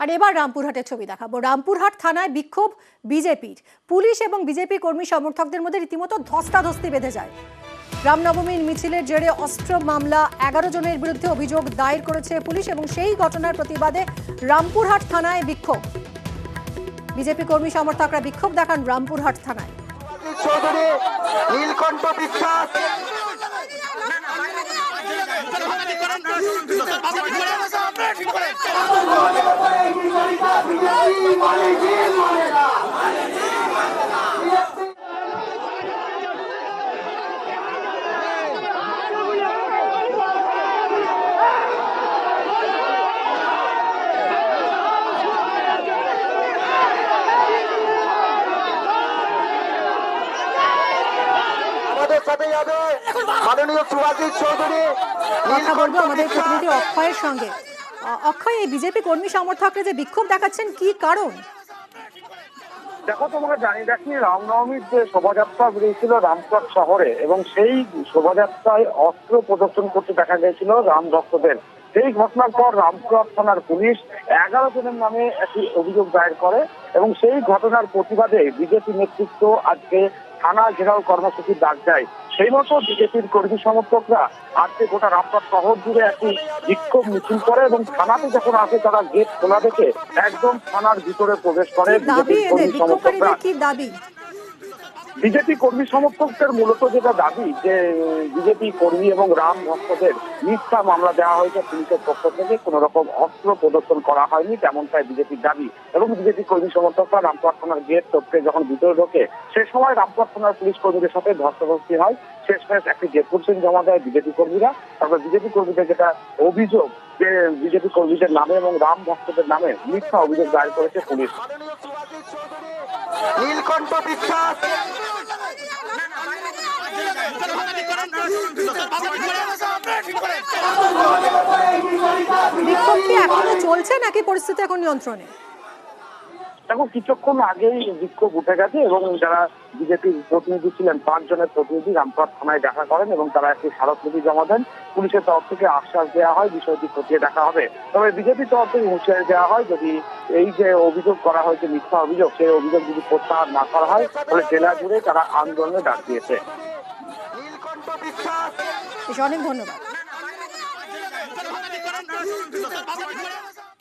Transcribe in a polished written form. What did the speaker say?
আর এবার রামপুরহাটের ছবি দেখাবো। রামপুরহাট থানায় বিক্ষোভ বিজেপির। পুলিশ এবং বিজেপি কর্মী সমর্থকদের মধ্যে রীতিমতো ধস্তাধস্তি বেঁধে যায়। রামনবমীর মিছিলের জেরে অস্ত্র মামলা 11 জনের বিরুদ্ধে অভিযোগ দায়ের করেছে পুলিশ এবং সেই ঘটনার প্রতিবাদে রামপুরহাট থানায় বিক্ষোভ। বিজেপি কর্মী সমর্থকরা বিক্ষোভ দেখান রামপুরহাট থানায়। মাননীয় সুভাষিস চৌধুরী। কথা বলবো আমাদের প্রতিনিধি অক্ষয়ের সঙ্গে। অক্ষয়, এই বিজেপি কর্মী সমর্থকরা যে বিক্ষোভ দেখাচ্ছেন, কি কারণ? দেখো, তোমাকে জানিয়ে রাখি, রামনবমীর যে শোভাযাত্রা বেরিয়েছিল রামপুরহাট শহরে এবং সেই শোভাযাত্রায় অস্ত্র প্রদর্শন করতে দেখা গিয়েছিল রাম ভক্তদের। সেই ঘটনার পর রামপুরহাট থানার পুলিশ 11 জনের নামে একটি অভিযোগ দায়ের করে এবং সেই ঘটনার প্রতিবাদে বিজেপি নেতৃত্ব আজকে থানা ঘেরাও কর্মসূচির ডাক দেয়। সেই মতো বিজেপির কর্মী সমর্থকরা আজকে গোটা রামপুরহাট শহর জুড়ে একটি বিক্ষোভ মিছিল করে এবং থানাতে যখন আসে তারা গেট খোলা দেখে একদম থানার ভিতরে প্রবেশ করে। বিজেপি কর্মী সমর্থকদের মূলত যেটা দাবি যে বিজেপি কর্মী এবং রাম ভক্তদের মিথ্যা মামলা দেওয়া হয়েছে পুলিশের পক্ষ থেকে, কোন রকম অস্ত্র প্রদর্শন করা হয়নি, তেমনটাই বিজেপির দাবি। এবং বিজেপি কর্মী সমর্থকরা রামপুরহাট থানার গেট টপকে যখন ভিতরে ঢোকে সে সময় রামপুরহাট থানার পুলিশ কর্মীদের সাথে ধস্তাধস্তি হয়। শেষমেশ একটি ডেপুটেশন জমা দেয় বিজেপি কর্মীরা। তারপর বিজেপি কর্মীদের যেটা অভিযোগ যে বিজেপি কর্মীদের নামে এবং রাম ভক্তদের নামে মিথ্যা অভিযোগ দায়ের করেছে পুলিশ। নীলকণ্ঠ বিশ্বাস বিক্ষোভ কি এখনো চলছে নাকি পরিস্থিতি এখন নিয়ন্ত্রণে? দেখো, কিছুক্ষণ আগেই বিক্ষোভ উঠে গেছে এবং যারা বিজেপির প্রতিনিধি ছিলেন 5 জনের প্রতিনিধি রামপুরহাট থানায় দেখা করেন এবং তারা একটি স্মারকলিপি জমা দেন। পুলিশের তরফ থেকে আশ্বাস দেওয়া হয় বিষয়টি খতিয়ে দেখা হবে। তবে বিজেপির তরফ থেকে হুঁশিয়ারি দেওয়া হয় যদি এই যে অভিযোগ করা হয়েছে মিথ্যা অভিযোগ, সেই অভিযোগ যদি প্রত্যাহার না করা হয় তাহলে জেলা জুড়ে তারা আন্দোলনে ডাক দিয়েছে। অনেক ধন্যবাদ।